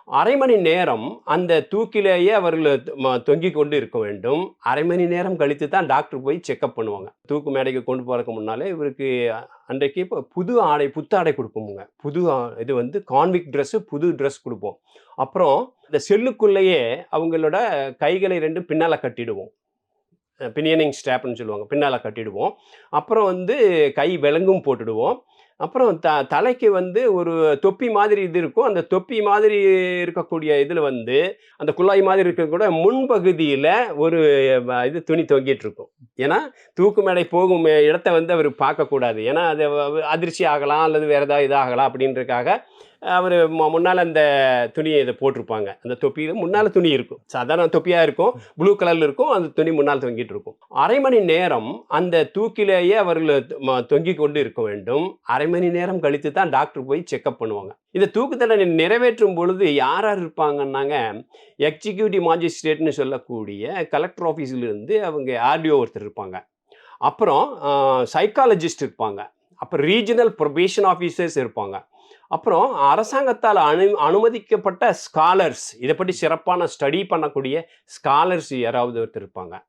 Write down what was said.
1/2 மணி நேரம் அந்த தூக்கிலேயே அவர்கள் தொங்கிக் கொண்டு இருக்க வேண்டும். 1/2 மணி நேரம் கழித்து தான் டாக்டர் போய் செக்கப் பண்ணுவாங்க. தூக்கு மேடைக்கு கொண்டு போறதுக்கு முன்னாலே இவருக்கு அன்றைக்கு புது ஆடை, புத்தாடை குடுப்போமுங்க. புது இது வந்து கான்விக்ட் ட்ரெஸ், புது ட்ரெஸ் குடுப்போம். அப்புறம் இந்த செல்லுக்குள்ளேயே அவங்களோட கைகளை 2ம் பின்னால கட்டிடுவோம். பினியனிங் ஸ்ட்ராப்ன்னு சொல்லுவாங்க. பின்னால கட்டிடுவோம். அப்புறம் வந்து கை விலங்கும் போட்டுடுவோம். அப்புறம் தலைக்கு வந்து ஒரு தொப்பி மாதிரி இது இருக்கும். அந்த தொப்பி மாதிரி இருக்கக்கூடிய இதுல வந்து, அந்த குழாய் மாதிரி இருக்கக்கூட முன்பகுதியில ஒரு இது துணி தொங்கிட்டுருக்கும். ஏன்னா, தூக்கு மேடை போகும் இடத்த வந்து அவரு பார்க்கக்கூடாது. ஏன்னா, அது அதிர்ச்சி ஆகலாம் அல்லது வேற ஏதாவது இதாகலாம் அப்படின்றதுக்காக, அவரு முன்னால அந்த துணிய இத போட்டிருப்பாங்க. அந்த தொப்பியில முன்னால துணி இருக்கும். சாதாரண தொப்பியா இருக்கும். ப்ளூ கலர்ல இருக்கும். அந்த துணி முன்னால தொங்கிட்டு இருக்கும். 1/2 மணி நேரம் அந்த தூக்கிலேயே அவர்கள் தொங்கிக் கொண்டு இருக்க வேண்டும். 1/2 மணி நேரம் கழித்து தான் டாக்டர் போய் செக்கப் பண்ணுவாங்க. இந்த தூக்கு தண்டனை நிறைவேற்றும் பொழுது யார் யார் இருப்பாங்கன்னாங்க, எக்ஸிக்யூட்டிவ் மாஜிஸ்ட்ரேட்ன்னு சொல்லக்கூடிய கலெக்டர் ஆஃபீஸ்லேருந்து அவங்க ஆர்டிஓ ஒருத்தர் இருப்பாங்க. அப்புறம் சைக்காலஜிஸ்ட் இருப்பாங்க. அப்புறம் ரீஜினல் புரொபேஷன் ஆஃபீசர்ஸ் இருப்பாங்க. அப்புறம் அரசாங்கத்தால் அனுமதிக்கப்பட்ட ஸ்காலர்ஸ், இத பத்தி சிறப்பான ஸ்டடி பண்ணக்கூடிய ஸ்காலர்ஸ் யாராவது ஒருத்தர் இருப்பாங்க.